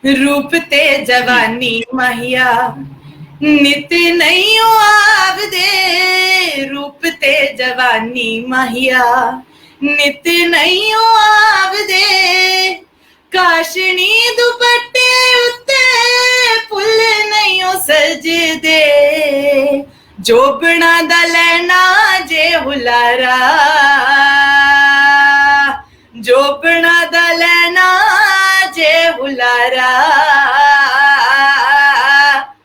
रूप ते जवानी माहिया नित नहीं आव दे, रूप ते जवानी माहिया नित नहीं आव दे, काशनी दुपट्टे उत्ते फुल नहीं सज दे, जोबना दा लैना जे हुलारा, जोबना दा लैना जे हुलारा,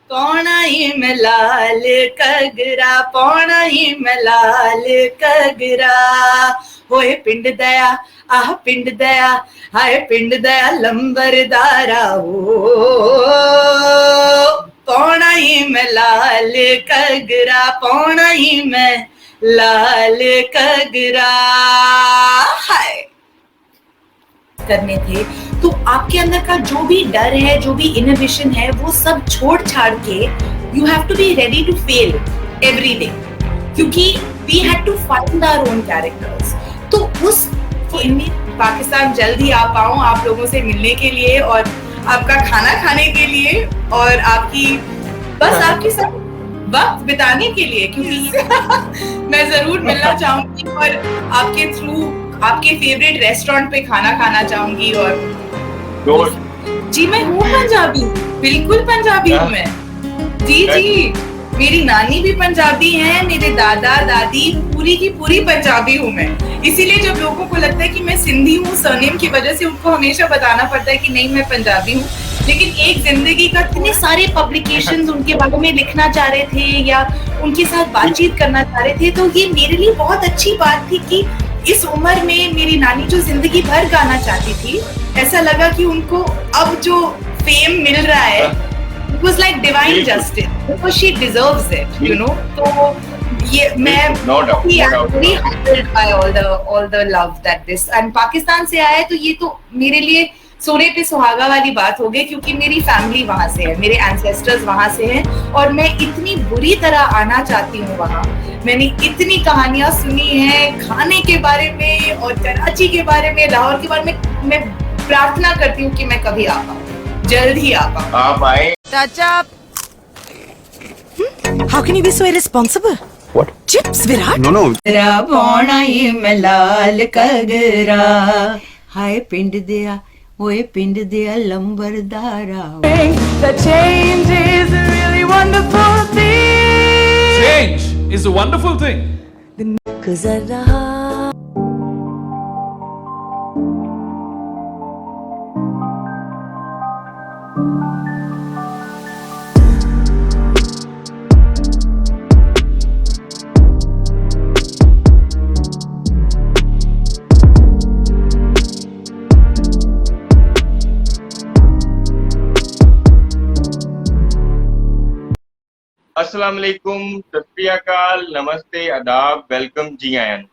पौना ही में लाल कगरा, पौना ही में लाल कगरा, होए पिंड दया आह पिंड दया, हाय पिंड दया लंबरदारा, हो पौना ही में लाल कगरा, पौना ही में लाल कगरा, हाय करने थे। तो आपके अंदर का जो भी डर है, जो भी इनहिबिशन है, वो सब छोड़ छाड़ के you have to be ready to fail every day, क्योंकि we had to find our own characters. तो उस पाकिस्तान जल्द ही आ पाऊं आप लोगों से मिलने के लिए और आपका खाना खाने के लिए और आपकी बस आपके साथ वक्त बिताने के लिए, क्योंकि मैं जरूर मिलना चाहूंगी और आपके थ्रू आपके फेवरेट रेस्टोरेंट पे खाना खाना चाहूंगी। और जी मैं हूँ पंजाबी, बिल्कुल पंजाबी हूँ मैं। जी जी, मेरी नानी भी पंजाबी है, मेरे दादा दादी पूरी की पूरी पंजाबी हूँ मैं। इसीलिए जब लोगों को लगता है कि मैं सिंधी हूँ सरनेम की वजह से, उनको हमेशा बताना पड़ता है कि नहीं मैं पंजाबी हूँ। लेकिन एक जिंदगी का इतने सारे पब्लिकेशंस उनके बारे में लिखना चाह रहे थे या उनके साथ बातचीत करना चाह रहे थे, तो ये मेरे लिए बहुत अच्छी बात थी कि इस उम्र में मेरी नानी जो जिंदगी भर गाना चाहती थी, ऐसा लगा कि उनको अब जो फेम मिल रहा है, it was like divine justice because she deserves it, you know. तो ये मैं very humbled by all the love that this and Pakistan से आया है, तो ये तो मेरे लिए सोने पे सुहागा वाली बात हो गई, क्योंकि मेरी फैमिली वहां से है, मेरे एंसेस्टर्स वहां से हैं और मैं इतनी बुरी तरह आना चाहती हूँ वहां। मैंने इतनी कहानियां सुनी हैं खाने के बारे में और कराची के बारे में, लाहौर के बारे में। मैं प्रार्थना करती हूँ कि मैं कभी आ पाऊँ, जल्द ही आ पाऊँ। आप आए चाचा। How can you be so irresponsible? What? Chips, Virat? No, no. तेरा पौना ही में लाल कगरा, हाय पिंड दिया ओए पिंड दिया लंबरदारा। The change is a really wonderful thing. Change is a wonderful thing. गुजर रहा अस्सलाम वालेकुम, सत श्री अकाल, नमस्ते, आदाब, वेलकम, जी आयन।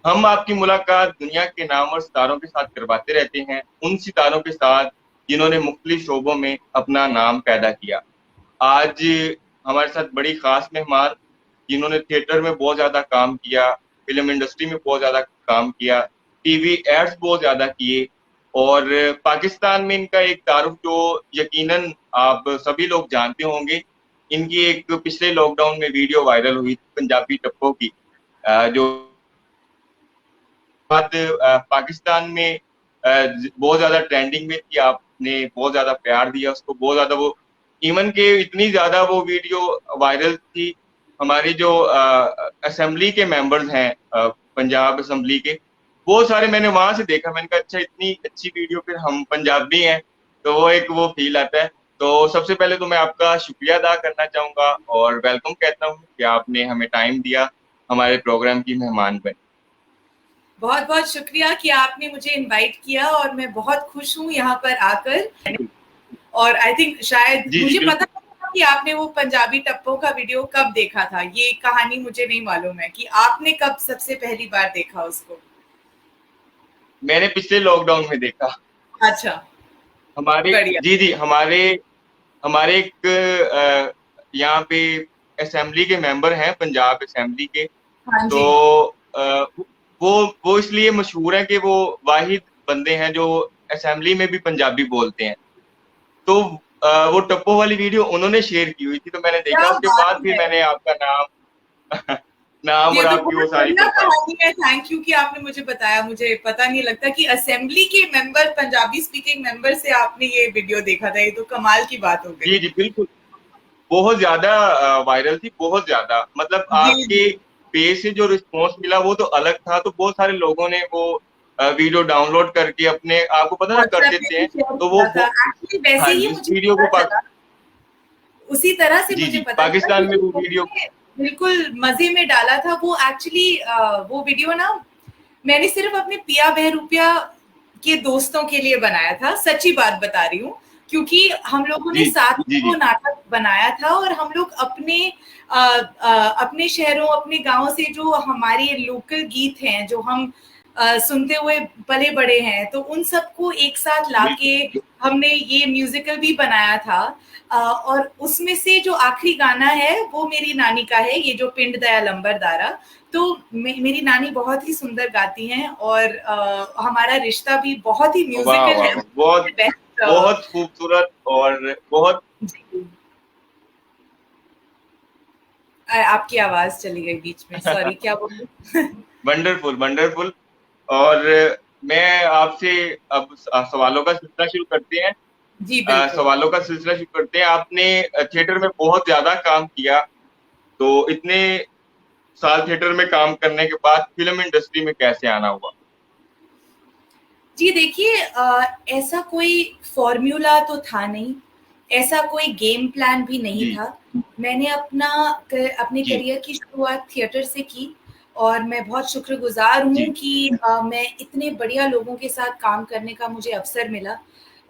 हम आपकी मुलाकात दुनिया के नामवर सितारों के साथ करवाते रहते हैं, उन सितारों के साथ जिन्होंने मुख्तलिफ शोबों में अपना नाम पैदा किया। आज हमारे साथ बड़ी खास मेहमान जिन्होंने थिएटर में बहुत ज़्यादा काम किया, फिल्म इंडस्ट्री में बहुत ज़्यादा काम किया, टीवी एड्स बहुत ज़्यादा किए और पाकिस्तान में इनका एक तारुफ जो यकीनन आप सभी लोग जानते होंगे। इनकी एक पिछले लॉकडाउन में वीडियो वायरल हुई थी पंजाबी टप्पो की, जो बाद पाकिस्तान में बहुत ज्यादा ट्रेंडिंग में थी। आपने बहुत ज्यादा प्यार दिया उसको, बहुत ज्यादा वो इवन के इतनी ज्यादा वो वीडियो वायरल थी। हमारी जो असेंबली के मेंबर्स हैं पंजाब असेंबली के, बहुत सारे मैंने वहां से देखा, मैंने कहा अच्छा इतनी अच्छी वीडियो, फिर हम पंजाबी हैं तो वो एक वो फील आता है। तो सबसे पहले तो मैं आपका शुक्रिया अदा करना चाहूँगा और वेलकम कहता हूँ कि आपने हमें टाइम दिया, हमारे प्रोग्राम की मेहमान बने। बहुत बहुत शुक्रिया कि आपने मुझे इनवाइट किया और मैं बहुत खुश हूँ यहाँ पर आकर। और आई थिंक शायद मुझे पता नहीं था कि आपने वो पंजाबी टप्पो का वीडियो कब देखा था, ये कहानी मुझे नहीं मालूम है कि आपने कब सबसे पहली बार देखा उसको। मैंने पिछले लॉकडाउन में देखा। अच्छा, हमारे जी हमारे एक यहाँ पे असेंबली के मेंबर हैं पंजाब असेंबली के। हाँ जी। तो वो इसलिए मशहूर हैं कि वो वाहिद बंदे हैं जो असेंबली में भी पंजाबी बोलते हैं। तो वो टप्पो वाली वीडियो उन्होंने शेयर की हुई थी, तो मैंने देखा, क्या उसके बात बाद फिर है। मैंने आपका नाम नाम ये और तो आपकी वो बहुत सारी बढ़िया प्रोफाइल। कहानी है, थैंक यू कि आपने मुझे बताया। मुझे पता नहीं लगता कि असेंबली के मेंबर, पंजाबी स्पीकिंग मेंबर से आपने ये वीडियो देखा था। ये तो कमाल की बात हो गई। जी जी बिल्कुल, बहुत ज्यादा वायरल थी, बहुत ज्यादा, मतलब जी आपके जी। पेज से जो रिस्पॉन्स मिला वो तो अलग था, तो बहुत सारे लोगों ने वो वीडियो डाउनलोड करके अपने, आपको पता ना कर व्हाट्सएप पे देते भी हैं, शेयर तो किया था। वो एक्चुअली वैसे हाँ ही जी, उस मुझे वीडियो को पता चला, उसी तरह से जी मुझे जी पता चला पाकिस्तान में क्योंकि वो वीडियो, मैंने बिल्कुल मजे में डाला था वो। एक्चुअली वो वीडियो ना मैंने सिर्फ अपने पिया बहरूपिया के दोस्तों के लिए बनाया था, सच्ची बात बता रही हूँ। क्योंकि हम लोगों ने जी साथ में जी वो जी नाटक बनाया था और हम लोग अपने शहरों, अपने गांव से जो हमारे लोकल गीत हैं, जो हम सुनते हुए पले बड़े हैं, तो उन सबको एक साथ लाके बिल्कुल हमने ये म्यूजिकल भी बनाया था। और उसमें से जो आखिरी गाना है वो मेरी नानी का है, ये जो पिंड दया लंबरदारा। तो मेरी नानी बहुत ही सुंदर गाती हैं और हमारा रिश्ता भी बहुत ही वाह म्यूजिकल वाह है। वाह, बहुत बेस्ट। बहुत खूबसूरत और बहुत जी। आपकी आवाज चली गई बीच में, सॉरी, क्या बोलूं। Wonderful wonderful. और मैं आपसे अब सवालों का सिलसिला शुरू करते हैं। जी बिल्कुल। सवालों का सिलसिला शुरू करते हैं। आपने थिएटर में बहुत ज्यादा काम किया, तो इतने साल थिएटर में काम करने के बाद फिल्म इंडस्ट्री में कैसे आना हुआ? जी देखिए, ऐसा कोई फॉर्मूला तो था नहीं, ऐसा कोई गेम प्लान भी नहीं जी था। मैंने अपने जी करियर की शुरुआत थिएटर से की और मैं बहुत शुक्रगुजार हूँ जी कि मैं इतने बढ़िया लोगों के साथ काम करने का मुझे अवसर मिला।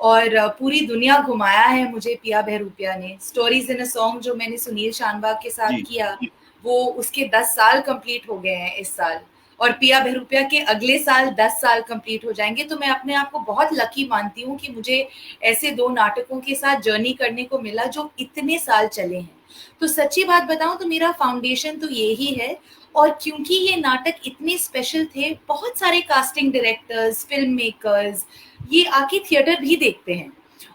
और पूरी दुनिया घुमाया है मुझे पिया बहरूपिया ने। स्टोरीज इन अ सॉन्ग जो मैंने सुनील शानबाग के साथ जी किया, वो उसके 10 साल कंप्लीट हो गए हैं इस साल। और पिया बहरूपिया के अगले साल 10 साल कंप्लीट हो जाएंगे। तो मैं अपने आप को बहुत लकी मानती हूँ कि मुझे ऐसे 2 नाटकों के साथ जर्नी करने को मिला जो इतने साल चले हैं। तो सच्ची बात बताऊं तो मेरा फाउंडेशन तो यही है। और क्योंकि ये नाटक इतने स्पेशल थे, बहुत सारे कास्टिंग डायरेक्टर्स, फिल्म मेकर्स ये आके थिएटर भी देखते हैं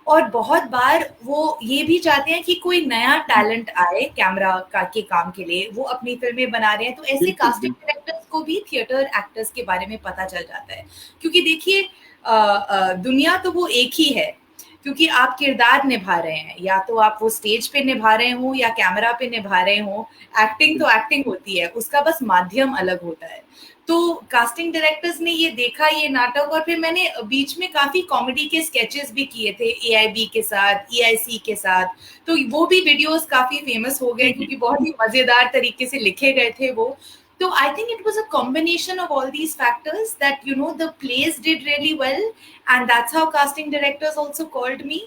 और बहुत बार वो ये भी चाहते हैं कि कोई नया टैलेंट आए कैमरा के काम के लिए, वो अपनी फिल्में बना रहे हैं। तो ऐसे बिल्कुल कास्टिंग बिल्कुल डायरेक्टर्स को भी थिएटर एक्टर्स के बारे में पता चल जाता है। क्योंकि देखिए, दुनिया तो वो एक ही है, क्योंकि आप किरदार निभा रहे हैं, या तो आप वो स्टेज पे निभा रहे हो या कैमरा पे निभा रहे हो। एक्टिंग तो एक्टिंग होती है, उसका बस माध्यम अलग होता है। तो कास्टिंग डायरेक्टर्स ने ये देखा ये नाटक, और फिर मैंने बीच में काफी कॉमेडी के स्केचेस भी किए थे एआईबी के साथ, ईआईसी के साथ। तो वो भी वीडियोस काफी फेमस हो गए जी जी क्योंकि बहुत ही मजेदार तरीके से लिखे गए थे वो। तो I think it was a combination of all these factors that the plays did really well, and that's how casting directors also called me.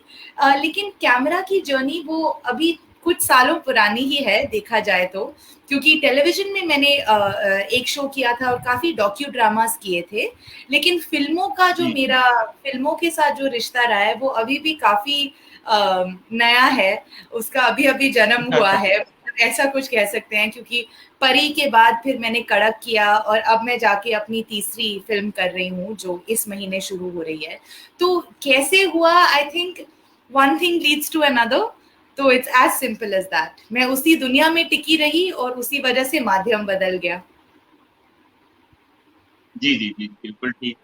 लेकिन कैमरा की जर्नी वो अभी कुछ सालों पुरानी ही है देखा जाए तो, क्योंकि टेलीविजन में मैंने एक शो किया था और काफी डॉक्यू ड्रामास किए थे। लेकिन फिल्मों का जो जी जी मेरा फिल्मों के साथ जो रिश्ता रहा है वो अभी भी काफी नया है, उसका अभी अभी जन्म हुआ है, ऐसा कुछ कह सकते हैं। क्योंकि परी के बाद फिर मैंने कड़क किया और अब मैं जाके अपनी तीसरी फिल्म कर रही हूँ जो इस महीने शुरू हो रही है। तो कैसे हुआ, I think one thing leads to another. तो it's as simple as that. मैं उसी दुनिया में टिकी रही और उसी वजह से माध्यम बदल गया। जी जी जी बिल्कुल ठीक।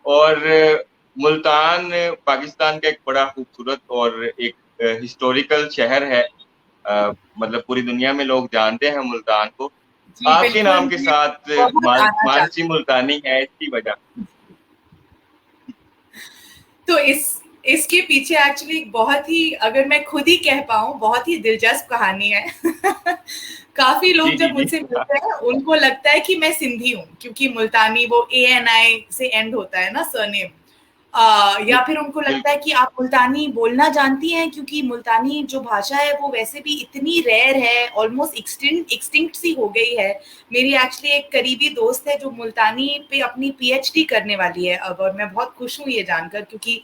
और मुल्तान पाकिस्तान का एक बड़ा खूबसूरत और एक हिस्टोरिकल शहर है। मतलब पूरी दुनिया में लोग जानते हैं मुल्तान को। जी आपके बिल्कुल, नाम के मैं साथ बहुत आना मानसी चाहती मुल्तानी है, इसकी वजह? हूँ। तो इसके पीछे एक्चुअली बहुत ही, अगर मैं खुद ही कह पाऊं, बहुत ही दिलचस्प कहानी है। काफी लोग जी जी जब जी मुझसे मिलते हैं उनको लगता है कि मैं सिंधी हूँ, क्योंकि मुल्तानी वो ANI से एंड होता है ना सरनेम। या फिर उनको लगता है बिल्कुल कि आप मुल्तानी बोलना जानती हैं, क्योंकि मुल्तानी जो भाषा है वो वैसे भी इतनी रेयर है, ऑलमोस्ट एक्सटिंक्ट सी हो गई है। मेरी एक्चुअली एक करीबी दोस्त है जो मुल्तानी पे अपनी PhD करने वाली है अब, और मैं बहुत खुश हूँ ये जानकर, क्योंकि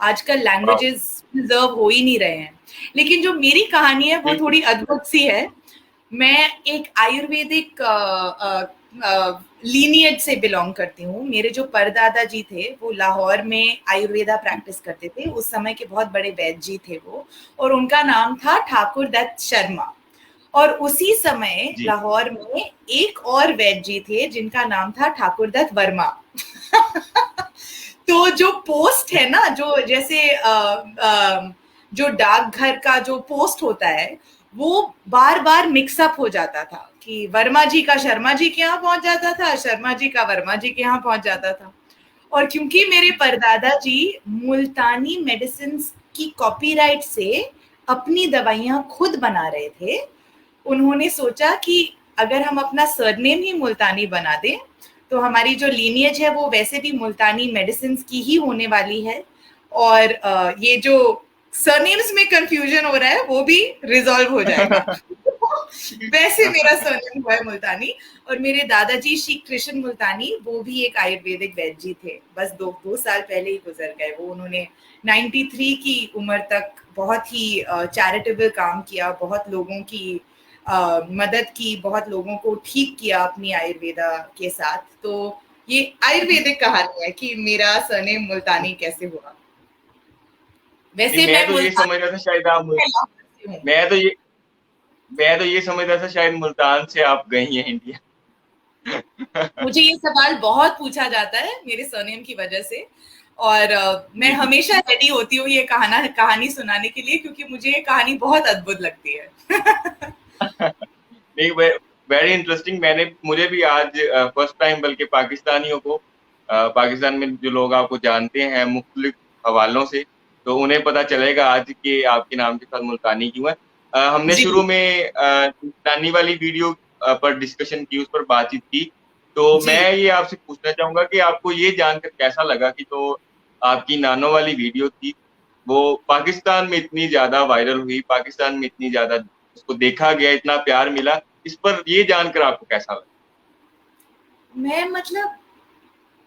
आजकल वाह, लैंग्वेजेस प्रिजर्व हो ही नहीं रहे हैं। लेकिन जो मेरी कहानी है वो बिल्कुल थोड़ी अद्भुत सी है। मैं एक आयुर्वेदिक लीनियज से बिलोंग करती हूँ। मेरे जो परदादा जी थे वो लाहौर में आयुर्वेदा प्रैक्टिस करते थे, उस समय के बहुत बड़े वैद्य जी थे वो, और उनका नाम था ठाकुर दत्त शर्मा। और उसी समय जी लाहौर में एक और वैद्य जी थे जिनका नाम था ठाकुर दत्त वर्मा। तो जो पोस्ट है ना, जो जैसे जो डाकघर का जो पोस्ट होता है वो बार बार मिक्सअप हो जाता था कि वर्मा जी का शर्मा जी के यहाँ पहुंच जाता था, शर्मा जी का वर्मा जी के यहाँ पहुंच जाता था। और क्योंकि मेरे परदादा जी मुल्तानी मेडिसिन की कॉपीराइट से अपनी दवाइयां खुद बना रहे थे, उन्होंने सोचा कि अगर हम अपना सरनेम ही मुल्तानी बना दें तो हमारी जो लीनियज है वो वैसे भी मुल्तानी मेडिसिन की ही होने वाली है, और ये जो सरनेम्स में कंफ्यूजन हो रहा है वो भी रिजॉल्व हो जाएगा। वैसे मेरा सरनेम हुआ है मुल्तानी। और मेरे दादाजी श्री कृष्ण मुल्तानी वो भी एक आयुर्वेदिक वैद्य जी थे, बस दो साल पहले ही गुजर गए वो। उन्होंने 93 की उम्र तक बहुत ही चैरिटेबल काम किया, बहुत लोगों की मदद की, बहुत लोगों को ठीक किया अपनी आयुर्वेदा के साथ। तो ये आयुर्वेदिक कहानी है कि मेरा सरनेम मुल्तानी कैसे हुआ। वैसे मैं तो ये समझ रहा था शायद आप मैं तो ये समझ रहा था शायद मुल्तान से आप गई हैं इंडिया। मुझे ये सवाल बहुत पूछा जाता है मेरे सरनेम की वजह से, और मैं हमेशा रेडी होती हूँ ये कहानी सुनाने के लिए, क्योंकि मुझे ये कहानी बहुत अद्भुत लगती है। नहीं, वेरी इंटरेस्टिंग। मुझे भी आज फर्स्ट टाइम, बल्कि पाकिस्तानियों को, पाकिस्तान में जो लोग आपको जानते हैं मुख्तलिफ हवालों से, तो उन्हें पता चलेगा आज कि आपके नाम के साथ मुल्तानी क्यों है। हमने जी। शुरू में मुल्तानी वाली वीडियो पर डिस्कशन की, उस पर बातचीत की। तो जी। मैं ये आपसे पूछना चाहूंगा कि आपको ये जानकर कैसा लगा कि जो आपकी नानो वाली वीडियो थी वो पाकिस्तान में इतनी ज्यादा वायरल हुई, पाकिस्तान में इतनी ज्यादा उसको देखा गया, इतना प्यार मिला, इस पर ये जानकर आपको कैसा लगा? मैं मतलब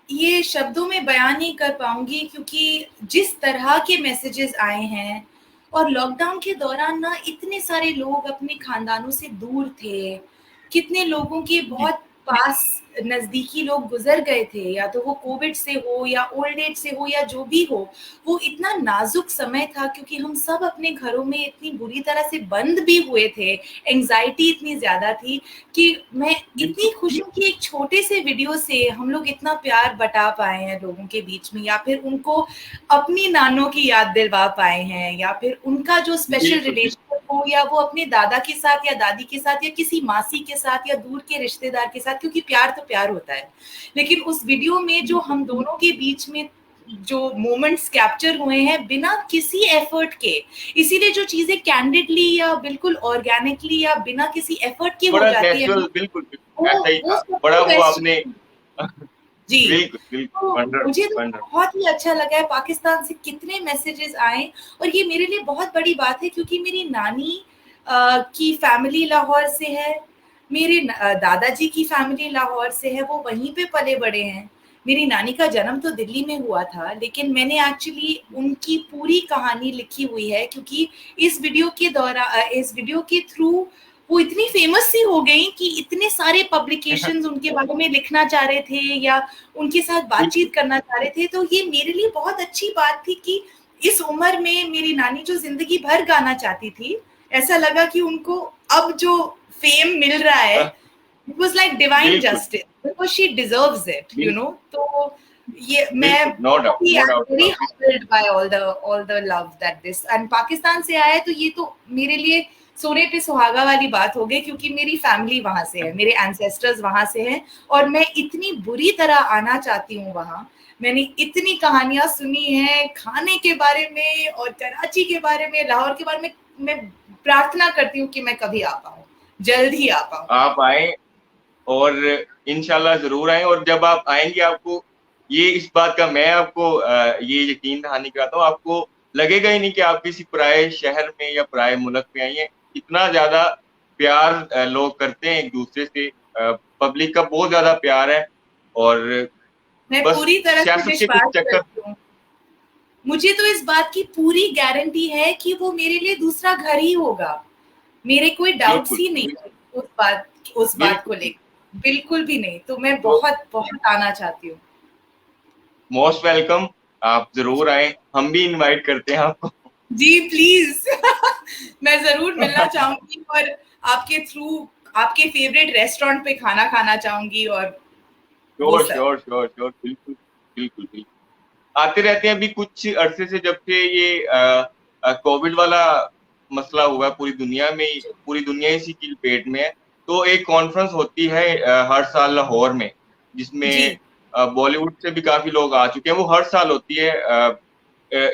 ये शब्दों में बयान नहीं कर पाऊंगी, क्योंकि जिस तरह के मैसेजेस आए हैं, और लॉकडाउन के दौरान ना इतने सारे लोग अपने खानदानों से दूर थे, कितने लोगों के जी बहुत पास नजदीकी लोग गुजर गए थे, या तो वो कोविड से हो या ओल्ड एज से हो या जो भी हो। वो इतना नाजुक समय था क्योंकि हम सब अपने घरों में इतनी बुरी तरह से बंद भी हुए थे, एंजाइटी इतनी ज्यादा थी कि मैं इतनी खुश हूँ कि एक छोटे से वीडियो से हम लोग इतना प्यार बटा पाए हैं लोगों के बीच में, या फिर उनको अपनी नानों की याद दिलवा पाए हैं, या फिर उनका जो स्पेशल रिलेशन हो, या वो अपने दादा के साथ या दादी के साथ या किसी मासी के साथ या दूर के रिश्तेदार के साथ, क्योंकि प्यार तो प्यार होता है। लेकिन उस वीडियो में जो हम दोनों के बीच में जो मोमेंट्स कैप्चर हुए हैं बिना किसी एफर्ट के, इसीलिए जो चीजें कैंडिडली या बिल्कुल ऑर्गेनिकली या बिना किसी एफर्ट के हो जाती है, बिल्कुल ऐसा ही था, बड़ा वो आपने जी। बिल्कुल तो मुझे तो बहुत ही अच्छा लगा है पाकिस्तान से कितने मैसेजेस आए, और ये मेरे लिए बहुत बड़ी बात है क्योंकि मेरी नानी की फैमिली लाहौर से है, मेरे दादाजी की फैमिली लाहौर से है, वो वहीं पे पले बड़े हैं। मेरी नानी का जन्म तो दिल्ली में हुआ था, लेकिन मैंने एक्चुअली उनकी पूरी कहानी लिखी हुई है, क्योंकि इस वीडियो के थ्रू वो इतनी फेमस सी हो गई कि इतने सारे पब्लिकेशंस उनके बारे में लिखना चाह रहे थे या उनके साथ बातचीत करना चाह रहे थे। तो ये मेरे लिए बहुत अच्छी बात थी कि इस उम्र में मेरी नानी जो जिंदगी भर गाना चाहती थी, ऐसा लगा कि उनको अब जो फेम मिल रहा है, it was like divine justice, because she deserves it, you know. तो ये मैं very humbled by all the love that this and Pakistan से आया है। तो ये तो मेरे लिए सोने पे सुहागा वाली बात हो गई, क्योंकि मेरी फैमिली वहां से है, मेरे एंसेस्टर्स वहां से हैं, और मैं इतनी बुरी तरह आना चाहती हूँ वहां। मैंने इतनी कहानियां सुनी हैं खाने के बारे में और कराची के बारे में, लाहौर के बारे में। मैं प्रार्थना करती हूँ कि मैं कभी आ पाऊँ, जल्द ही आ पाऊँ। आप आए और इंशाल्लाह जरूर आए, और जब आप आएंगे आपको ये इस बात का मैं आपको ये यकीन दहानी कराता हूँ, आपको लगेगा ही नहीं कि आप किसी पराए शहर में या पराए मुल्क में आई हैं। इतना ज्यादा प्यार लोग करते हैं एक दूसरे से, पब्लिक का बहुत ज्यादा प्यार है, और मैं पूरी तरह से विश्वास करती हूँ। मुझे तो इस बात की पूरी गारंटी है कि वो मेरे लिए दूसरा घर ही होगा, मेरे कोई डाउट्स ही नहीं है उस बात को लेकर। बिल्कुल भी नहीं, तो मैं बहुत बहुत आना चाहती हूँ। मोस्ट वेलकम, आप जरूर आए, हम भी इनवाइट करते हैं आपको। जी प्लीज मैं जरूर मिलना चाहूंगी और आपके थ्रू आपके फेवरेट रेस्टोरेंट पे खाना खाना चाहूंगी और वो श्योर सब। श्योर श्योर श्योर, बिल्कुल बिल्कुल बिल्कुल। आते रहते हैं। अभी कुछ अरसे से जब से ये कोविड वाला मसला हुआ है पूरी दुनिया में, पूरी दुनिया इसी की लपेट में है। तो एक कॉन्फ्रेंस होती है हर साल लाहौर में, जी जिसमें बॉलीवुड से भी काफी लोग आ चुके हैं। वो हर साल होती है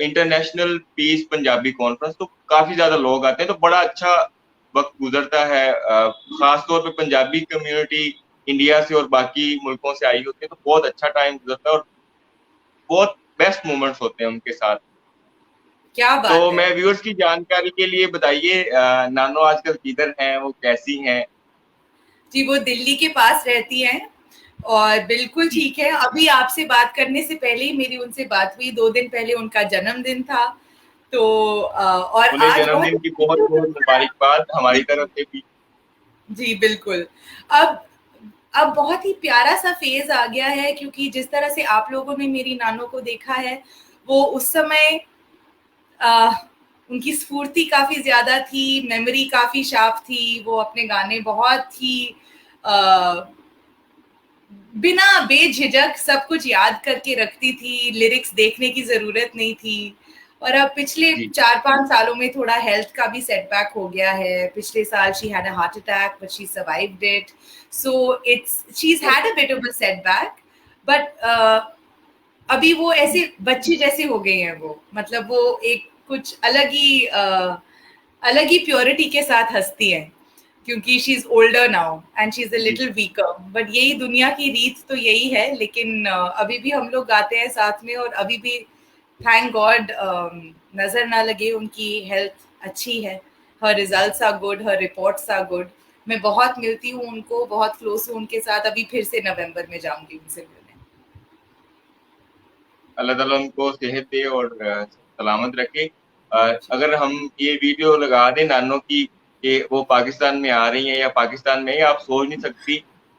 इंटरनेशनल पीस पंजाबी कॉन्फ्रेंस। तो काफी ज्यादा लोग आते हैं, तो बड़ा अच्छा वक्त गुजरता है। खासतौर पे पंजाबी कम्युनिटी इंडिया से और बाकी मुल्कों से आई होती है, तो बहुत अच्छा टाइम गुजरता है और बहुत बेस्ट मोमेंट्स होते हैं उनके साथ। क्या बात तो है। मैं व्यूअर्स की जानकारी के लिए बताइए, नानो आजकल किधर हैं, वो कैसी हैं? जी वो दिल्ली के पास रहती हैं और बिल्कुल जी, ठीक है। अभी आपसे बात करने से पहले ही मेरी उनसे बात हुई, 2 दिन पहले उनका जन्मदिन था। तो और उन्हें आज बहुत जन्मदिन की बहुत बहुत मुबारकबाद हमारी तरफ से भी। जी बिल्कुल। अब अब बहुत ही प्यारा सा फेज आ गया है, क्योंकि जिस तरह से आप लोगों ने मेरी नानो को देखा है, वो उस समय अ, उनकी स्फूर्ति काफी ज्यादा थी, मेमोरी काफी शार्प थी, वो अपने गाने बहुत ही अ, बिना बेझिझक सब कुछ याद करके रखती थी, लिरिक्स देखने की जरूरत नहीं थी। और अब पिछले जी 4-5 सालों में थोड़ा हेल्थ का भी सेटबैक हो गया है। पिछले साल she had a heart attack but she survived it, so it's she had a bit of a setback. But अभी वो ऐसे बच्चे जैसे हो गए हैं। वो मतलब वो एक कुछ अलग ही प्योरिटी के साथ हंसती है, क्योंकि she is older now and she is a जी लिटिल वीकर। बट यही दुनिया की रीत तो यही है। लेकिन अभी भी हम लोग गाते हैं साथ में, और अभी भी थैंक गॉड नजर ना लगे, उनकी हेल्थ अच्छी है। Her results are good, her reports are good. मैं बहुत मिलती हूँ उनको, बहुत क्लोज हूँ उनके साथ। अभी फिर से नवंबर में जाऊंगी उनसे मिलने। अल्लाह ताला उनको सेहत दे और सलामत रखे। अगर हम ये वीडियो लगा दें नानो की कि वो पाकिस्तान में आ रही हैं या पाकिस्तान में, आप सोच नहीं सकती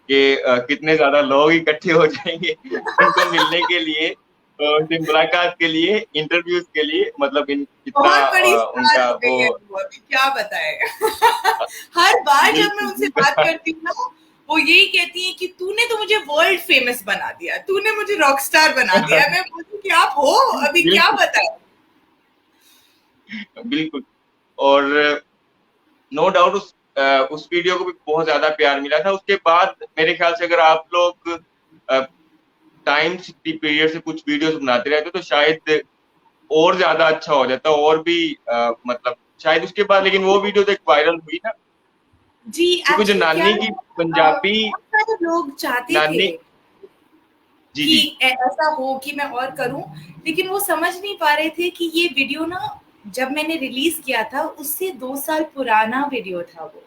कि कितने ज्यादा लोग इकट्ठे हो जाएंगे उनको मिलने के लिए, उनसे मुलाकात के लिए, इंटरव्यूज के लिए। मतलब इतना बहुत बड़ी स्टार उनका हो वो गई है वो, अभी क्या बताएं हर बार जब मैं बिल्कुल उनसे बात करती हूँ ना, वो यही कहती है कि तूने तो मुझे वर्ल्ड फेमस बना दिया, तूने मुझे रॉक स्टार बना दिया। मैं बोलती हूँ कि आप हो, अभी क्या बिल्कुल बताएं। बिल्कुल। और नो डाउट उस वीडियो को भी बहुत ज्यादा प्यार मिला था। उसके बाद मेरे ख्याल से अगर आप लोग टाइम पीरियड से कुछ वीडियोस बनाते रहते तो शायद और ज्यादा अच्छा हो जाता, और भी मतलब शायद उसके बाद। लेकिन वो वीडियो तो एक वायरल हुई ना, जी क्योंकि जो एक्चुअली क्या नानी है, की पंजाबी बहुत सारे लोग चाहते थे नानी। जी कि जी ऐसा हो कि मैं और करूं, लेकिन वो समझ नहीं पा रहे थे कि ये वीडियो ना, जब मैंने रिलीज किया था उससे 2 साल पुराना वीडियो था वो।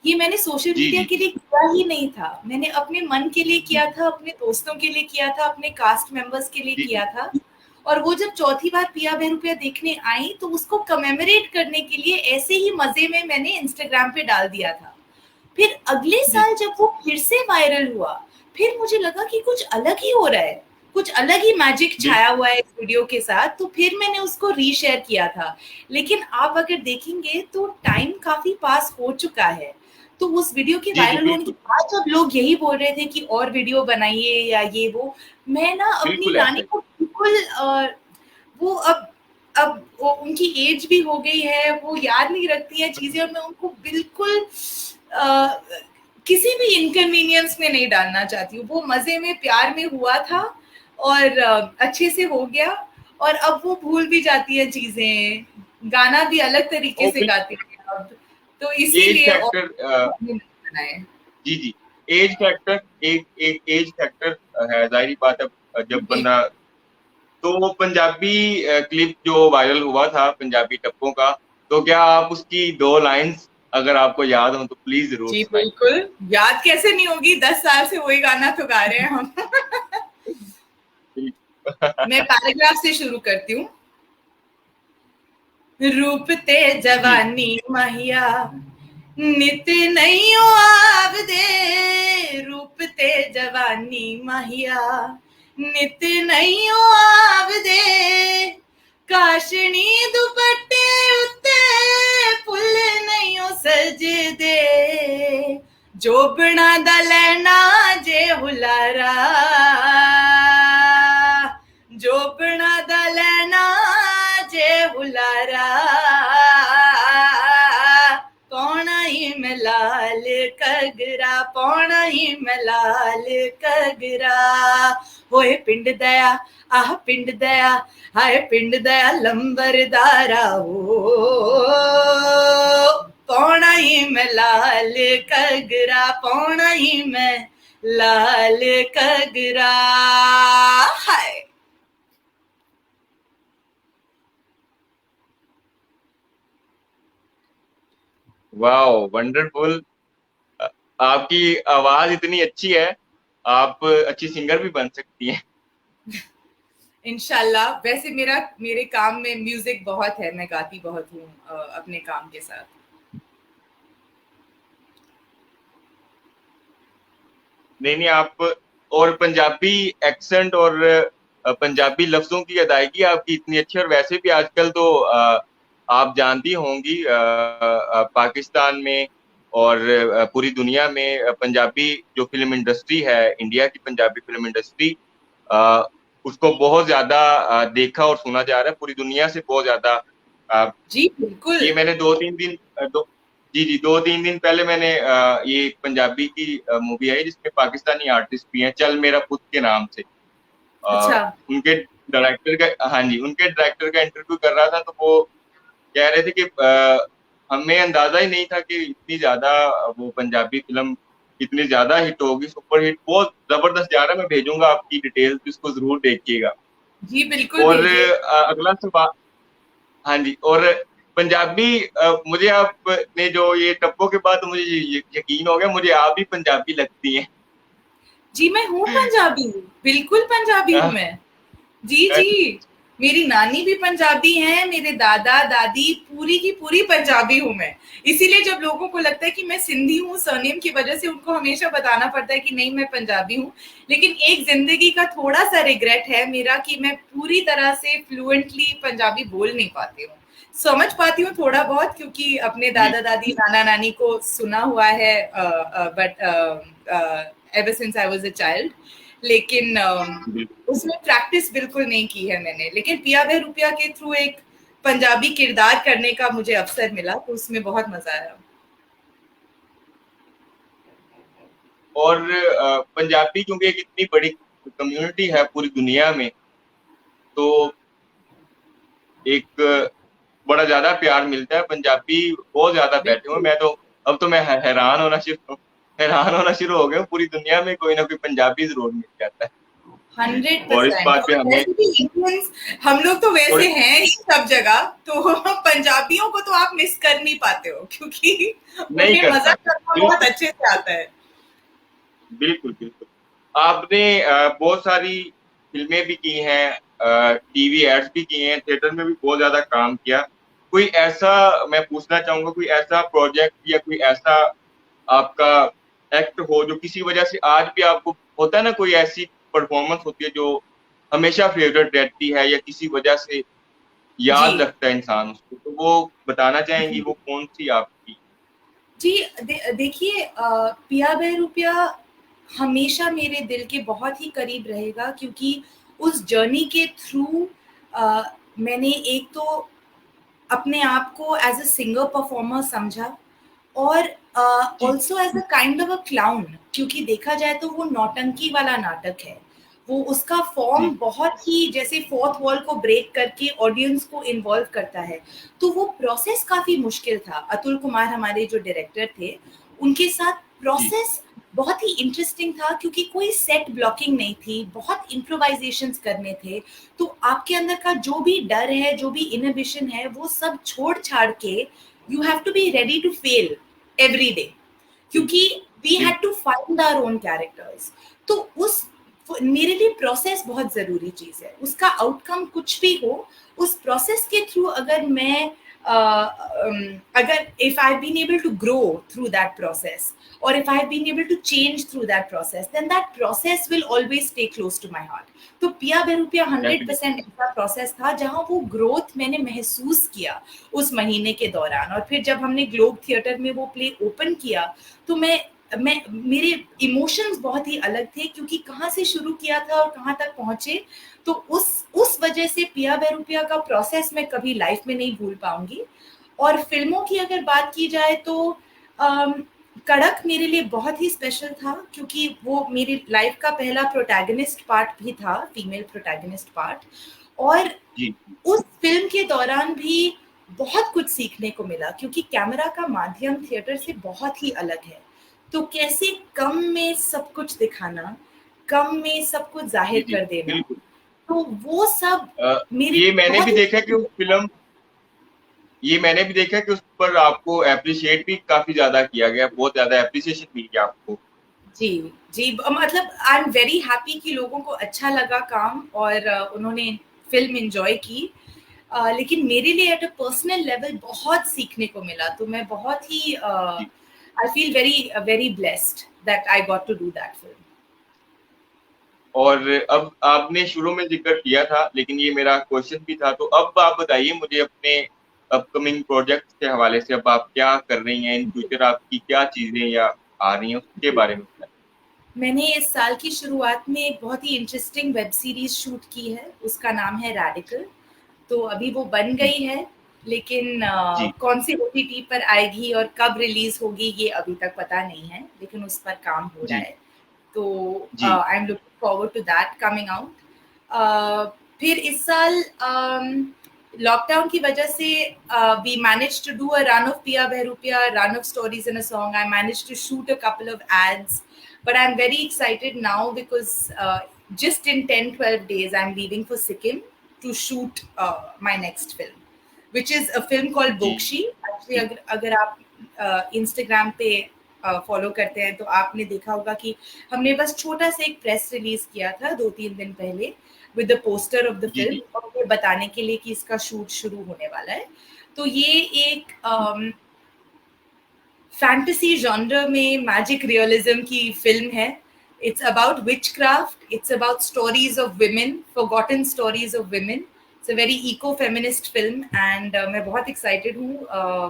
ये मैंने सोशल जी मीडिया जी के लिए किया ही नहीं था, मैंने अपने मन के लिए किया था, अपने दोस्तों के लिए किया था, अपने कास्ट मेंबर्स के लिए जी जी किया था। और वो जब चौथी बार पिया बेरुपिया देखने आई, तो उसको कमेमोरेट करने के लिए ऐसे ही मजे में मैंने इंस्टाग्राम पे डाल दिया था। फिर अगले जी साल जब वो फिर से वायरल हुआ, फिर मुझे लगा कि कुछ अलग ही हो रहा है, कुछ अलग ही मैजिक छाया हुआ है इस वीडियो के साथ। तो फिर मैंने उसको रीशेयर किया था। लेकिन आप अगर देखेंगे तो टाइम काफी पास हो चुका है। तो उस वीडियो के जी जी वायरल होने के बिल्कुल बाद जब लोग यही बोल रहे थे कि और वीडियो बनाइए या ये वो, मैं ना अपनी बिल्कुल नानी ऐसा ही। को बिल्कुल वो अब वो उनकी एज भी हो गई है, वो याद नहीं रखती है चीजें, और मैं उनको बिल्कुल अ, किसी भी इनकन्वीनियंस में नहीं डालना चाहती हूँ। वो मजे में प्यार में हुआ था और अच्छे से हो गया। और अब वो भूल भी जाती है चीजें, गाना भी अलग तरीके ओ से बिल्कुल। गाती है अब। तो एज इसीलिए और फैक्टर, हमने नहीं बनाए। जी जी, एज फैक्टर, एक एक एज फैक्टर है, जाहिर बात है। जब जी बंदा, तो वो पंजाबी क्लिप जो वायरल हुआ था पंजाबी टप्पों का, तो क्या आप उसकी दो लाइंस अगर आपको याद हो तो प्लीज जरूर जी सुनाइए। बिल्कुल, याद कैसे नहीं होगी, 10 साल से वही गाना तो गा रहे हैं हम मैं पैराग्राफ से शुरू करती हूँ। रूप ते जी जवानी माहिया, नित नहीं आव दे रूप ते जवानी माहिया, नित नहीं आव दे काशनी दुपट्टे उत्ते फुल नहीं सजदे, जोबना दा लैना जे हुलारा, जोबना दा लैना जे हुलारा, पौना ही मैं लाल कगरा, पौना ही मैं लाल कगरा, होए पिंड दया आह पिंड दया, हाय पिंड दया लंबरदारा, हो पौना ही मैं लाल कगरा, पौना ही मैं लाल कगरा। हाय वाओ, वंडरफुल। आपकी आवाज इतनी अच्छी है, आप अच्छी सिंगर भी बन सकती हैं। इंशाल्लाह। वैसे मेरे काम में म्यूजिक बहुत है, मैं गाती बहुत हूँ अपने काम के साथ। नहीं, आप और पंजाबी एक्सेंट और पंजाबी लफ्जों की अदायगी आपकी इतनी अच्छी, और वैसे भी आजकल तो आप जानती होंगी पाकिस्तान में और पूरी दुनिया में पंजाबी जो फिल्म इंडस्ट्री है, इंडिया की पंजाबी फिल्म इंडस्ट्री, उसको बहुत ज्यादा देखा और सुना जा रहा है पूरी दुनिया से बहुत ज्यादा। जी बिल्कुल। ये मैंने 2-3 दिन जी 2-3 दिन पहले मैंने ये पंजाबी की मूवी आई जिसमें पाकिस्तानी आर्टिस्ट भी हैं, चल मेरा पुत के नाम से। अच्छा। उनके डायरेक्टर का, हाँ जी, उनके डायरेक्टर का इंटरव्यू कर रहा था, तो वो कह रहे थे कि हमें अंदाजा ही नहीं था कि इतनी ज्यादा वो पंजाबी फिल्म इतनी ज्यादा हिट होगी, सुपर हिट, बहुत जबरदस्त जा रहा है। मैं भेजूंगा आपकी डिटेल्स, इसको जरूर देखिएगा। जी बिल्कुल। और अगला सवाल, हाँ जी, और पंजाबी, मुझे आपने जो ये टप्पो के बाद मुझे यकीन हो गया, मुझे आप भी पंजाबी लगती हैं। जी मैं हूँ पंजाबी, बिल्कुल पंजाबी हूँ मैं। जी जी, मेरी नानी भी पंजाबी है, मेरे दादा दादी पूरी की पूरी पंजाबी हूँ मैं। इसीलिए जब लोगों को लगता है कि मैं सिंधी हूँ सरनेम की वजह से, उनको हमेशा बताना पड़ता है कि नहीं मैं पंजाबी हूँ। लेकिन एक जिंदगी का थोड़ा सा रिग्रेट है मेरा कि मैं पूरी तरह से फ्लुएंटली पंजाबी बोल नहीं पाती हूँ। समझ पाती हूँ थोड़ा बहुत, क्योंकि अपने दादा दादी नाना नानी को सुना हुआ है, but ever since I was a child. लेकिन उसमें प्रैक्टिस बिल्कुल नहीं की है मैंने। लेकिन पिया बह रुपया के थ्रू एक पंजाबी किरदार करने का मुझे अवसर मिला, तो उसमें बहुत मजा आया। और पंजाबी क्योंकि एक इतनी बड़ी कम्युनिटी है पूरी दुनिया में, तो एक बड़ा ज्यादा प्यार मिलता है। पंजाबी बहुत ज्यादा बैठे हुए, मैं तो अब तो मैं हैरान होना शुरू हो गया। पूरी दुनिया में कोई ना कोई पंजाबी जरूर मिल जाता है। 100%। और इस बात पे हम लोग तो वैसे हैं ही सब जगह, तो पंजाबियों को तो आप मिस कर नहीं पाते हो, क्योंकि उन्हें मजा करना बहुत अच्छे से आता है। बिल्कुल बिल्कुल। आपने बहुत सारी फिल्में भी की हैं, टीवी एड्स भी किए हैं, थिएटर में भी बहुत ज्यादा काम किया। कोई ऐसा, मैं पूछना चाहूंगा, कोई ऐसा प्रोजेक्ट या कोई ऐसा आपका एक्ट हो जो किसी वजह से आज भी आपको, होता है ना कोई ऐसी परफॉर्मेंस होती है जो हमेशा फेवरेट रहती है या किसी वजह से याद रखता है इंसान उसको, तो वो बताना चाहेंगी वो कौन सी आपकी? जी देखिए, पिया बह रुपया हमेशा मेरे दिल के बहुत ही करीब रहेगा, क्योंकि उस जर्नी के थ्रू मैंने एक तो अपने आप को एज अ सिंगर परफॉर्मर समझा, और also as a kind of a clown, क्योंकि देखा जाए तो वो नौटंकी वाला नाटक है। वो उसका फॉर्म बहुत ही जैसे फोर्थ वॉल को ब्रेक करके ऑडियंस को इन्वॉल्व करता है, तो वो प्रोसेस काफी मुश्किल था। अतुल कुमार हमारे जो डायरेक्टर थे, उनके साथ प्रोसेस बहुत ही इंटरेस्टिंग था, क्योंकि कोई सेट ब्लॉकिंग नहीं थी, बहुत इम्प्रोवाइजेशंस करने थे। तो आपके अंदर का जो भी डर है, जो भी इनहिबिशन है, वो सब छोड़ छाड़ के you have to be ready to fail every day, क्योंकि we had to find our own characters. तो उस मेरे लिए प्रोसेस बहुत जरूरी चीज है। उसका आउटकम कुछ भी हो, उस प्रोसेस के थ्रू अगर मैं अगर if I've been able to grow through that process, or if I've been able to change through that process, then that process will always stay close to my heart. तो पिया बेरुपिया 100% ऐसा process था जहां वो growth मैंने महसूस किया उस महीने के दौरान. और फिर जब हमने ग्लोब थिएटर में वो प्ले ओपन किया तो मैं मेरे इमोशंस बहुत ही अलग थे, क्योंकि कहाँ से शुरू किया था और कहाँ तक पहुंचे. तो उस वजह से पिया बेरुपिया का प्रोसेस मैं कभी लाइफ में नहीं भूल पाऊंगी. और फिल्मों की अगर बात की जाए तो कड़क मेरे लिए बहुत ही स्पेशल था, क्योंकि वो मेरी लाइफ का पहला प्रोटैगनिस्ट पार्ट भी था, फीमेल प्रोटैगनिस्ट पार्ट. और उस फिल्म के दौरान भी बहुत कुछ सीखने को मिला, क्योंकि कैमरा का माध्यम थिएटर से बहुत ही अलग है. तो कैसे कम में सब कुछ दिखाना, कम में सब कुछ जाहिर कर देना, तो वो सब मेरे ये मैंने भी देखा कि उस फिल्म, ये मैंने भी देखा कि उस पर आपको एप्रिशिएट भी काफी ज्यादा किया गया, बहुत ज्यादा एप्रिसिएशन मिल गया आपको. जी, मतलब आई एम वेरी हैप्पी कि लोगों को अच्छा लगा काम और उन्होंने फिल्म एंजॉय की. लेकिन मेरे लिए एट अ पर्सनल लेवल बहुत सीखने को मिला. तो मैं बहुत ही I feel very blessed that I got to do that film. और अब आपने शुरू में जिक्र किया था, लेकिन ये मेरा क्वेश्चन भी था, तो अब आप बताइए मुझे अपने अपकमिंग प्रोजेक्ट के हवाले से, अब आप क्या कर रही हैं इन फ्यूचर, आपकी क्या चीजें या आ रही हैं उसके बारे में बताइए. मैंने इस साल की शुरुआत में एक बहुत ही इंटरेस्टिंग वेब सीरीज शूट की है, उसका नाम है रेडिकल. तो अभी वो बन गई है, लेकिन कौन सी OTT पर आएगी और कब रिलीज होगी ये अभी तक पता नहीं है, लेकिन उस पर काम हो रहा है. तो I am looking forward to that coming out. फिर इस साल लॉकडाउन की वजह से we manage to do a run of Piya Behrupiya, run of stories in a song. I manage to shoot a couple of ads, but I am very excited now because just in 10-12 days I'm leaving for Sikkim to shoot my next film, which is a film called Bokshi. Actually, अगर आप Instagram पे follow करते हैं तो आपने देखा होगा कि हमने बस छोटा सा एक प्रेस रिलीज किया था 2-3 दिन पहले with the poster of the film, और ये बताने के लिए कि इसका शूट शुरू होने वाला है. तो ये एक फैंटेसी जॉनर में मैजिक रियलिज्म की फिल्म है. It's about witchcraft. It's about stories of women, forgotten stories of women. It's a very eco-feminist film and मैं बहुत excited हूँ.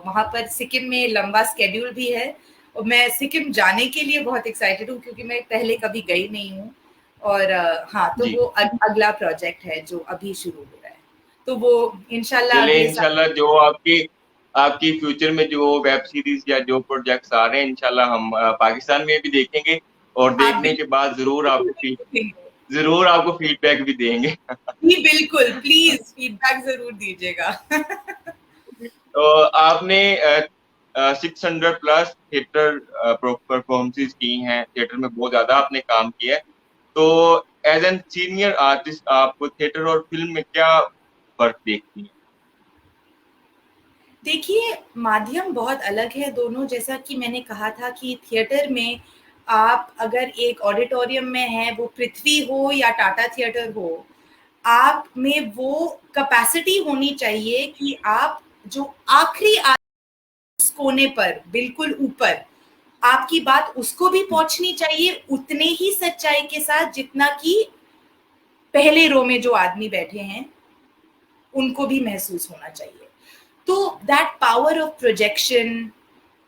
वहाँ पर सिक्किम में लंबा schedule भी है और मैं सिक्किम जाने के लिए बहुत excited हूँ, क्योंकि मैं पहले कभी गई नहीं हूँ. और हाँ, तो वो अगला प्रोजेक्ट है जो अभी शुरू हो रहा है. तो वो इंशाल्लाह जो आपकी फ्यूचर में जो वेब सीरीज या जो प्रोजेक्ट्स आ रहे हैं, इंशाल्लाह हम पाकिस्तान में भी देखेंगे, और देखने के बाद जरूर आपको फीडबैक भी देंगे. जी बिल्कुल, प्लीज फीडबैक जरूर दीजिएगा. तो आपने 600 प्लस थिएटर परफॉर्मेंसेस की हैं, थिएटर में बहुत ज्यादा आपने काम किया है. तो एज एन सीनियर आर्टिस्ट आप थिएटर और फिल्म में क्या फर्क देखती हैं? देखिए, माध्यम बहुत अलग है दोनों. जैसा कि मैंने कहा था कि थिएटर में आप अगर एक ऑडिटोरियम में हैं, वो पृथ्वी हो या टाटा थिएटर हो, आप में वो कैपेसिटी होनी चाहिए कि आप जो आखिरी कोने पर बिल्कुल ऊपर, आपकी बात उसको भी पहुंचनी चाहिए उतने ही सच्चाई के साथ जितना कि पहले रो में जो आदमी बैठे हैं उनको भी महसूस होना चाहिए. तो that power of projection,